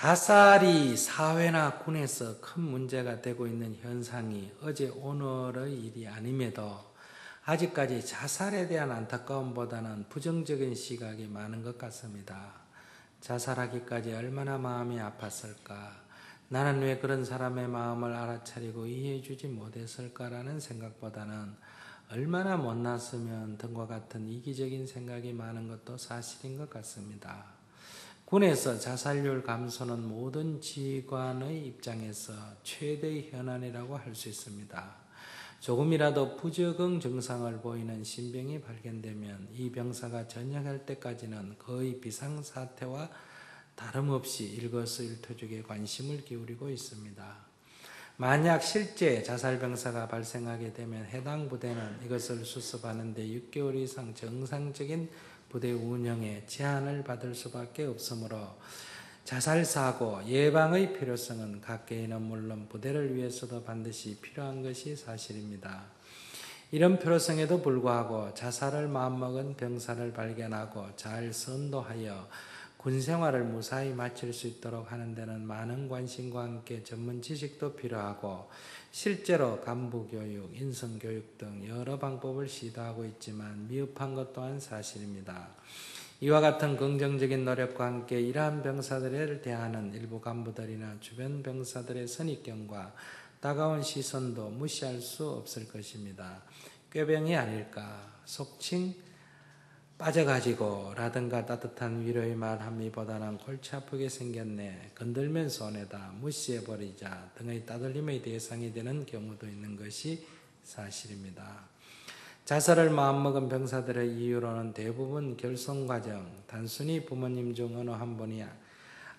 자살이 사회나 군에서 큰 문제가 되고 있는 현상이 어제 오늘의 일이 아님에도 아직까지 자살에 대한 안타까움보다는 부정적인 시각이 많은 것 같습니다. 자살하기까지 얼마나 마음이 아팠을까? 나는 왜 그런 사람의 마음을 알아차리고 이해해주지 못했을까라는 생각보다는 얼마나 못났으면 등과 같은 이기적인 생각이 많은 것도 사실인 것 같습니다. 군에서 자살률 감소는 모든 지휘관의 입장에서 최대의 현안이라고 할 수 있습니다. 조금이라도 부적응 증상을 보이는 신병이 발견되면 이 병사가 전역할 때까지는 거의 비상사태와 다름없이 일거수일투족에 관심을 기울이고 있습니다. 만약 실제 자살병사가 발생하게 되면 해당 부대는 이것을 수습하는 데 6개월 이상 정상적인 부대 운영에 제한을 받을 수밖에 없으므로 자살사고 예방의 필요성은 각 개인은 물론 부대를 위해서도 반드시 필요한 것이 사실입니다. 이런 필요성에도 불구하고 자살을 마음먹은 병사를 발견하고 잘 선도하여 군생활을 무사히 마칠 수 있도록 하는 데는 많은 관심과 함께 전문 지식도 필요하고 실제로 간부교육, 인성교육 등 여러 방법을 시도하고 있지만 미흡한 것 또한 사실입니다. 이와 같은 긍정적인 노력과 함께 이러한 병사들을 대하는 일부 간부들이나 주변 병사들의 선입견과 따가운 시선도 무시할 수 없을 것입니다. 꾀병이 아닐까, 속칭 빠져가지고 라든가 따뜻한 위로의 말 함이보다는 골치 아프게 생겼네, 건들면 손해다, 무시해버리자 등의 따돌림의 대상이 되는 경우도 있는 것이 사실입니다. 자살을 마음먹은 병사들의 이유로는 대부분 결손과정, 단순히 부모님 중 어느 한 분이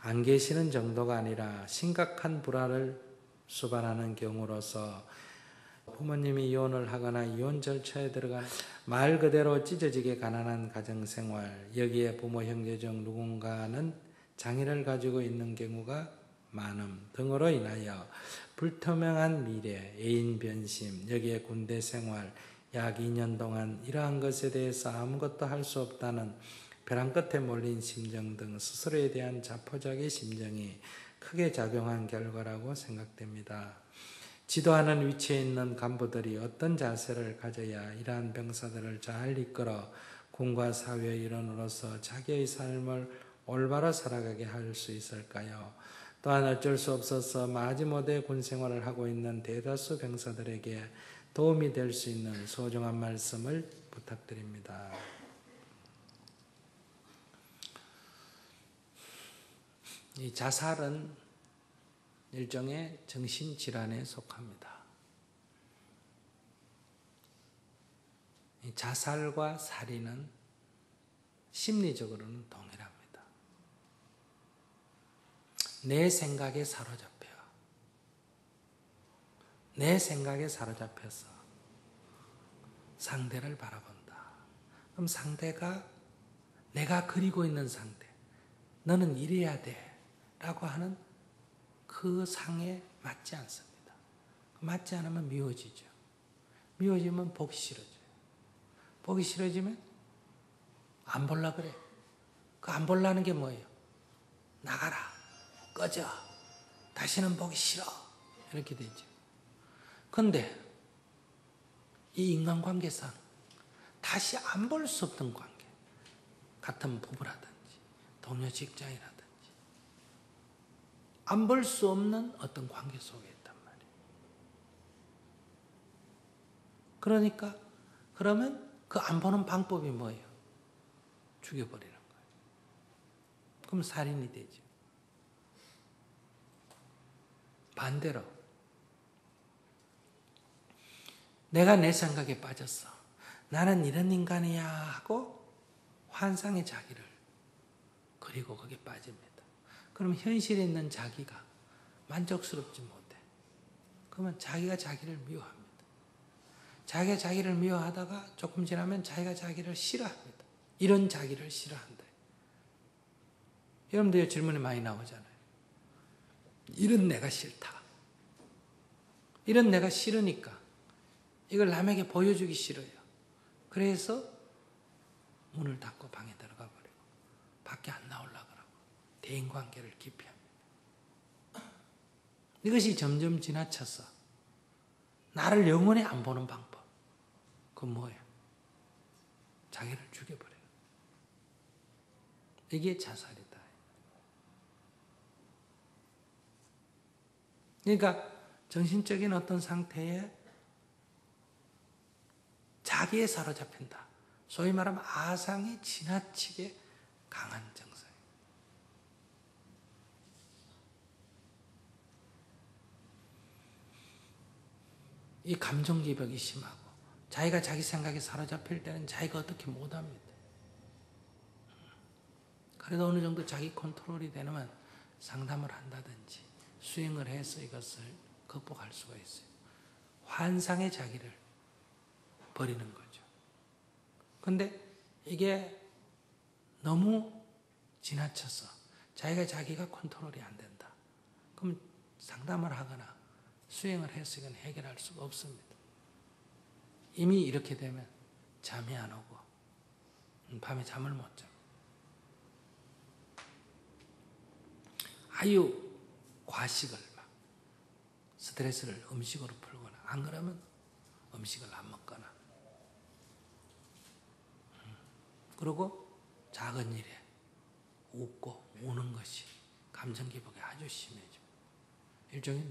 안 계시는 정도가 아니라 심각한 불화를 수반하는 경우로서 부모님이 이혼을 하거나 이혼 절차에 들어간 말 그대로 찢어지게 가난한 가정생활, 여기에 부모 형제 중 누군가는 장애를 가지고 있는 경우가 많음 등으로 인하여 불투명한 미래, 애인 변심, 여기에 군대 생활 약 2년 동안 이러한 것에 대해서 아무것도 할 수 없다는 벼랑 끝에 몰린 심정 등 스스로에 대한 자포자기 심정이 크게 작용한 결과라고 생각됩니다. 지도하는 위치에 있는 간부들이 어떤 자세를 가져야 이러한 병사들을 잘 이끌어 군과 사회의 일원으로서 자기의 삶을 올바로 살아가게 할 수 있을까요? 또한 어쩔 수 없어서 마지못해 군생활을 하고 있는 대다수 병사들에게 도움이 될 수 있는 소중한 말씀을 부탁드립니다. 이 자살은 일종의 정신질환에 속합니다. 이 자살과 살인은 심리적으로는 동일합니다. 내 생각에 사로잡혀. 내 생각에 사로잡혀서 상대를 바라본다. 그럼 상대가 내가 그리고 있는 상대, 너는 이래야 돼 라고 하는 그 상에 맞지 않습니다. 맞지 않으면 미워지죠. 미워지면 보기 싫어져요. 보기 싫어지면 안 볼라 그래. 그 안 볼라는 게 뭐예요? 나가라, 꺼져, 다시는 보기 싫어, 이렇게 되죠. 그런데 이 인간관계상 다시 안 볼 수 없던 관계, 같은 부부라든지 동료 직장이라든지 안 볼 수 없는 어떤 관계 속에 있단 말이에요. 그러니까 그러면 그 안 보는 방법이 뭐예요? 죽여버리는 거예요. 그럼 살인이 되죠. 반대로 내가 내 생각에 빠졌어. 나는 이런 인간이야 하고 환상의 자기를 그리고 거기에 빠집니다. 그럼 현실에 있는 자기가 만족스럽지 못해. 그러면 자기가 자기를 미워합니다. 자기가 자기를 미워하다가 조금 지나면 자기가 자기를 싫어합니다. 이런 자기를 싫어한다. 여러분들 질문이 많이 나오잖아요. 이런 내가 싫다. 이런 내가 싫으니까 이걸 남에게 보여주기 싫어요. 그래서 문을 닫고 방에 들어가 버리고 밖에 안 나오려고 그러고 대인관계를 기피합니다. 이것이 점점 지나쳐서 나를 영원히 안 보는 방법. 그건 뭐예요? 자기를 죽여버려요. 이게 자살이다. 그러니까 정신적인 어떤 상태에 자기에 사로잡힌다. 소위 말하면 아상이 지나치게 강한 증상이에요. 이 감정기복이 심하고 자기가 자기 생각에 사로잡힐 때는 자기가 어떻게 못합니다. 그래도 어느 정도 자기 컨트롤이 되면 상담을 한다든지 수행을 해서 이것을 극복할 수가 있어요. 환상의 자기를 버리는 거죠. 근데 이게 너무 지나쳐서 자기가 컨트롤이 안 된다. 그럼 상담을 하거나 수행을 해서 이건 해결할 수가 없습니다. 이미 이렇게 되면 잠이 안 오고 밤에 잠을 못 자고 아유 과식을 막 스트레스를 음식으로 풀거나 안 그러면 음식을 안 먹거나 그리고 작은 일에 웃고 우는 것이 감정 기복이 아주 심해집니다. 일종의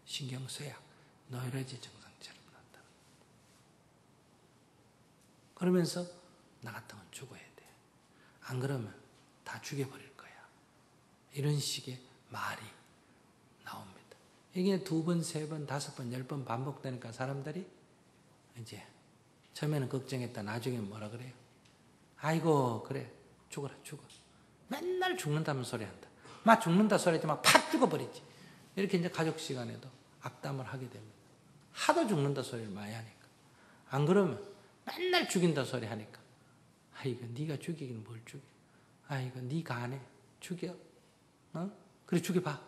신경쇠약, 노이로제 증상처럼 나타납니다. 그러면서 나 같으면 죽어야 돼. 안 그러면 다 죽여버릴 거야. 이런 식의 말이 나옵니다. 이게 2번, 3번, 5번, 10번 반복되니까 사람들이 이제 처음에는 걱정했다. 나중에 뭐라 그래요? 아이고 그래 죽어라 죽어. 맨날 죽는다는 소리 한다. 막 죽는다 소리 하지 막 팍 죽어버리지. 이렇게 이제 가족 시간에도 악담을 하게 됩니다. 하도 죽는다 소리를 많이 하니까. 안 그러면 맨날 죽인다 소리 하니까. 아이고 네가 죽이긴 뭘 죽여. 아이고 네가 안 해. 죽여. 그래 죽여봐.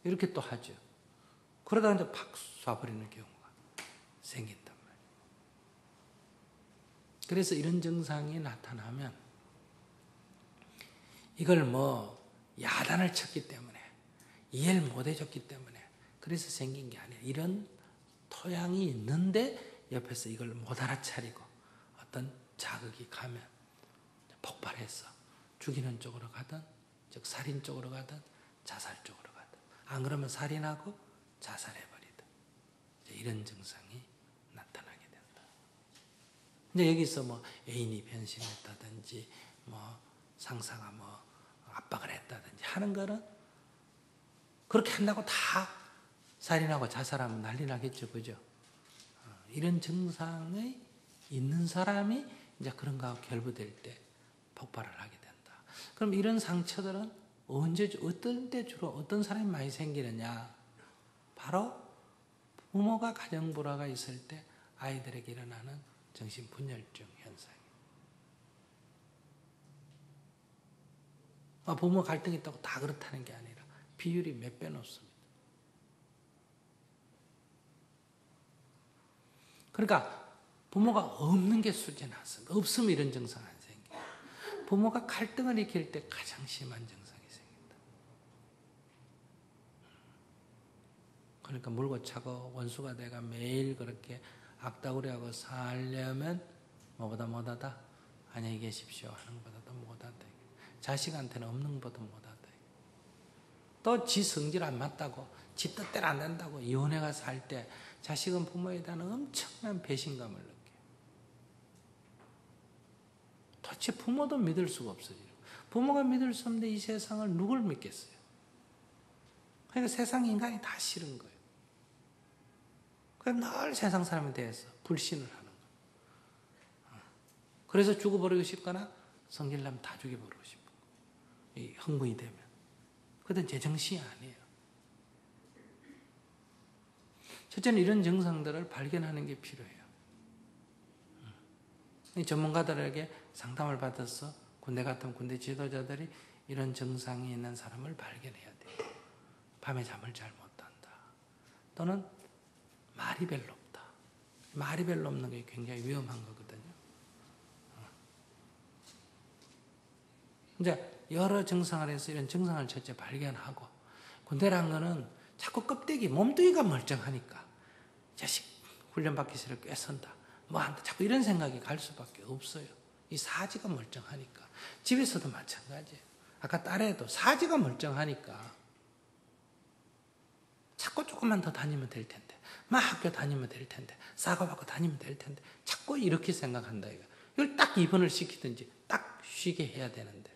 이렇게 또 하죠. 그러다가 이제 팍 쏴버리는 경우가 생긴단 말이에요. 그래서 이런 증상이 나타나면 이걸 야단을 쳤기 때문에 이해를 못 해줬기 때문에 그래서 생긴 게 아니라 이런 토양이 있는데 옆에서 이걸 못 알아차리고 어떤 자극이 가면 폭발해서 죽이는 쪽으로 가든 즉 살인 쪽으로 가든 자살 쪽으로 가든 안 그러면 살인하고 자살해버리든 이런 증상이 나타나게 된다. 이제 여기서 애인이 변신했다든지 상사가 압박을 했다든지 하는 거는 그렇게 한다고 다 살인하고 자살하면 난리 나겠죠. 그죠? 이런 증상이 있는 사람이 이제 그런 거하고 결부될 때 폭발을 하게 된다. 그럼 이런 상처들은 어떤 때 주로 어떤 사람이 많이 생기느냐? 바로 부모가 가정불화가 있을 때 아이들에게 일어나는 정신분열증 현상이에요. 부모 갈등이 있다고 다 그렇다는 게 아니라 비율이 몇 배 높습니다. 그러니까 부모가 없는 게 수지 났습니다. 없으면 이런 증상 안 생겨요. 부모가 갈등을 일으킬 때 가장 심한 증상이 생긴다. 그러니까 물고 차고 원수가 돼가 매일 그렇게 악다구리하고 살려면 뭐보다 안녕히 계십시오 하는 것보다도 못하다. 자식한테는 없는 것보다 못하다. 또 지 성질 안 맞다고 지 뜻대로 안 된다고 이혼해 가서 할 때 자식은 부모에 대한 엄청난 배신감을 느껴요. 도대체 부모도 믿을 수가 없어요. 부모가 믿을 수 없는데 이 세상을 누굴 믿겠어요? 그러니까 세상 인간이 다 싫은 거예요. 그래서 늘 세상 사람에 대해서 불신을 하는 거예요. 그래서 죽어버리고 싶거나 성질나면 다 죽여버리고 싶은 거예요. 이 흥분이 되면. 그건 제정신이 아니에요. 첫째는 이런 증상들을 발견하는 게 필요해요. 이 전문가들에게 상담을 받아서 군대 같은 군대 지도자들이 이런 증상이 있는 사람을 발견해야 돼요. 밤에 잠을 잘 못한다. 또는 말이 별로 없다. 말이 별로 없는 게 굉장히 위험한 거거든요. 이제 여러 증상을 해서 이런 증상을 첫째 발견하고 군대란 거는 자꾸 껍데기, 몸뚱이가 멀쩡하니까 자식 훈련받기 싫어 꿰선다. 뭐 한다. 자꾸 이런 생각이 갈 수밖에 없어요. 이 사지가 멀쩡하니까. 집에서도 마찬가지예요. 아까 딸애도 사지가 멀쩡하니까 자꾸 조금만 더 다니면 될 텐데, 막 학교 다니면 될 텐데, 사과받고 다니면 될 텐데, 자꾸 이렇게 생각한다 이거. 이걸 딱 입원을 시키든지 딱 쉬게 해야 되는데.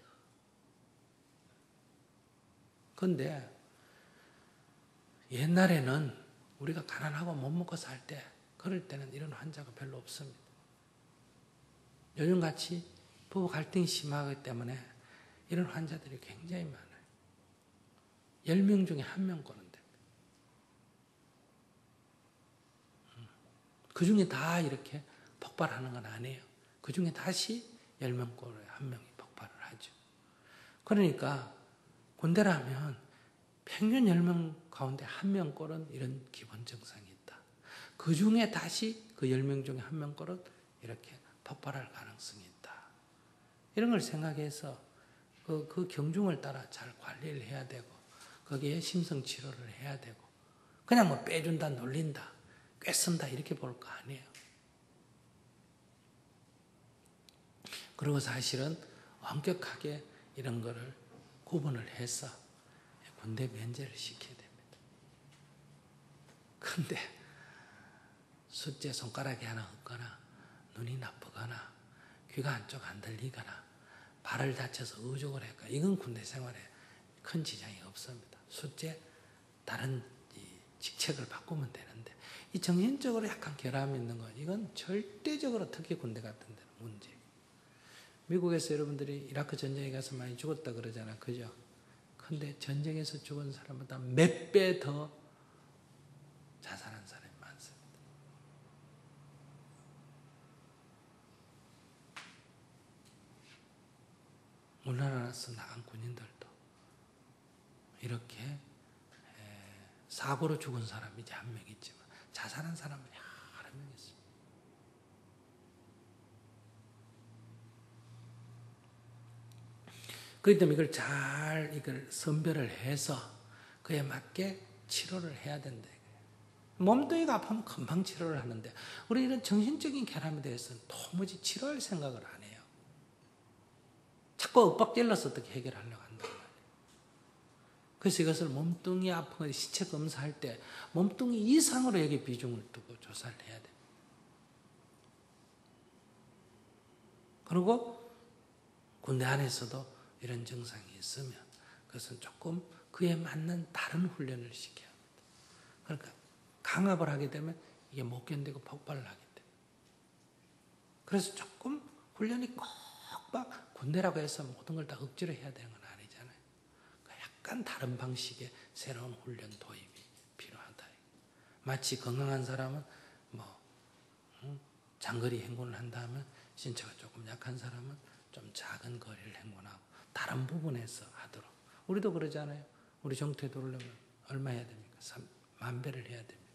근데 옛날에는 우리가 가난하고 못 먹고 살 때, 그럴 때는 이런 환자가 별로 없습니다. 요즘같이 부부 갈등이 심하기 때문에 이런 환자들이 굉장히 많아요. 10명 중에 1명 꼬는 됩니다. 그 중에 다 이렇게 폭발하는 건 아니에요. 그 중에 다시 10명 꼴에 1명이 폭발을 하죠. 그러니까 군대라면 평균 10명 가운데 1명 꼴은 이런 기본 증상이 있다. 그 중에 다시 그 10명 중에 1명 꼴은 이렇게 폭발할 가능성이 있다. 이런 걸 생각해서 그 경중을 따라 잘 관리를 해야 되고 거기에 심성치료를 해야 되고 그냥 뭐 빼준다, 놀린다, 꿰쓴다 이렇게 볼 거 아니에요. 그리고 사실은 엄격하게 이런 거를 구분을 해서 군대 면제를 시켜야 됩니다. 근데 숫제 손가락이 하나 없거나 눈이 나쁘거나 귀가 한쪽 안 들리거나 발을 다쳐서 의족을 했거나 이건 군대 생활에 큰 지장이 없습니다. 숫제 다른 직책을 바꾸면 되는데 이 정신적으로 약간 결함이 있는 거 이건 절대적으로 특히 군대 같은 데는 문제예요. 미국에서 여러분들이 이라크 전쟁에 가서 많이 죽었다 그러잖아. 그죠? 근데 전쟁에서 죽은 사람보다 몇 배 더 자살한 사람이 많습니다. 우리나라에서 나간 군인들도 이렇게 사고로 죽은 사람이 이제 1명 있지만 자살한 사람은 여러 명 있습니다. 그렇기 때문에 이걸 선별을 해서 그에 맞게 치료를 해야 된다. 몸뚱이가 아프면 금방 치료를 하는데 우리 이런 정신적인 결함에 대해서는 도무지 치료할 생각을 안 해요. 자꾸 윽박질러서 어떻게 해결하려고 한단 말이에요. 그래서 이것을 몸뚱이 아픈 거 시체 검사할 때 몸뚱이 이상으로 여기 비중을 두고 조사를 해야 돼요. 그리고 군대 안에서도 이런 증상이 있으면 그것은 조금 그에 맞는 다른 훈련을 시켜야 합니다. 그러니까 강압을 하게 되면 이게 못 견디고 폭발을 하게 돼요. 그래서 조금 훈련이 꼭 막 군대라고 해서 모든 걸 다 억지로 해야 되는 건 아니잖아요. 그러니까 약간 다른 방식의 새로운 훈련 도입이 필요하다. 마치 건강한 사람은 장거리 행군을 한다면 신체가 조금 약한 사람은 좀 작은 거리를 행군하고 다른 부분에서 하도록. 우리도 그러잖아요. 우리 정토에 들어오려면 얼마 해야 됩니까? 10,000배를 해야 됩니다.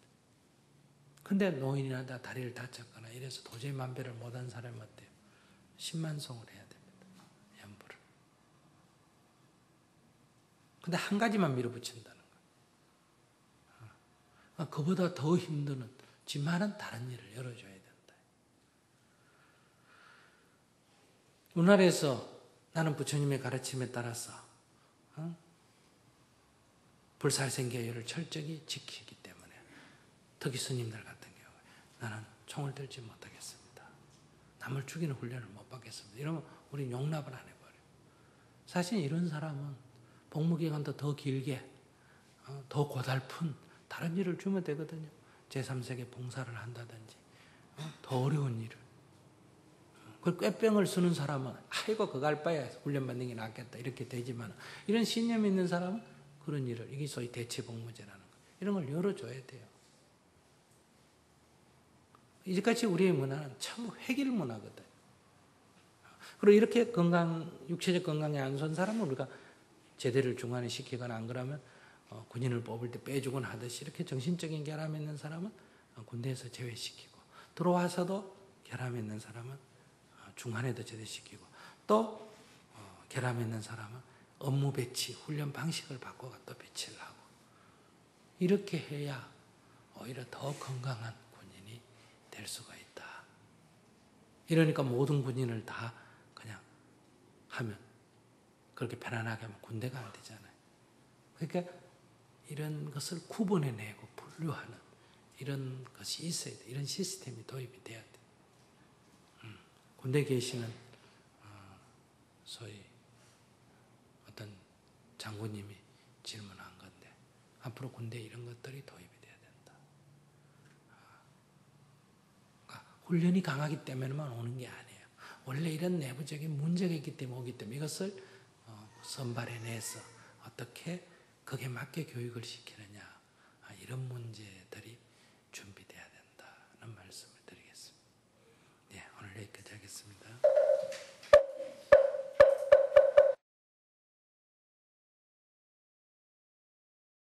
근데 노인이나 다리를 다쳤거나 이래서 도저히 10,000배를 못한 사람은 어때요? 10만 송을 해야 됩니다. 연부를. 근데 한 가지만 밀어붙인다는 거예요. 그보다 더 힘드는 지만은 다른 일을 열어줘야 된다. 우리나라에서 나는 부처님의 가르침에 따라서 불살생계율을 철저히 지키기 때문에 특히 스님들 같은 경우에 나는 총을 들지 못하겠습니다. 남을 죽이는 훈련을 못 받겠습니다. 이러면 우리 용납을 안 해버려요. 사실 이런 사람은 복무기간도 더 길게 더 고달픈 다른 일을 주면 되거든요. 제3세계 봉사를 한다든지 더 어려운 일을. 그 꾀병을 쓰는 사람은 아이고 그거 할 바에 훈련받는 게 낫겠다 이렇게 되지만 이런 신념이 있는 사람은 그런 일을 이게 소위 대체복무제라는 거 이런 걸 열어줘야 돼요. 이제까지 우리의 문화는 전부 획일 문화거든. 그리고 이렇게 육체적 건강에 안 좋은 사람은 우리가 제대를 중간에 시키거나 안 그러면 군인을 뽑을 때 빼주거나 하듯이 이렇게 정신적인 결함이 있는 사람은 군대에서 제외시키고 들어와서도 결함이 있는 사람은 중간에도 제대시키고 또 결함이 있는 사람은 업무 배치, 훈련 방식을 바꿔서 또 배치를 하고 이렇게 해야 오히려 더 건강한 군인이 될 수가 있다. 이러니까 모든 군인을 다 그냥 하면 그렇게 편안하게 하면 군대가 안 되잖아요. 그러니까 이런 것을 구분해내고 분류하는 이런 것이 있어야 돼. 이런 시스템이 도입이 돼야 돼. 군대에 계시는 소위 어떤 장군님이 질문한 건데 앞으로 군대에 이런 것들이 도입이 돼야 된다. 그러니까 훈련이 강하기 때문에만 오는 게 아니에요. 원래 이런 내부적인 문제가 있기 때문에 오기 때문에 이것을 선발해내서 어떻게 거기에 맞게 교육을 시키느냐 이런 문제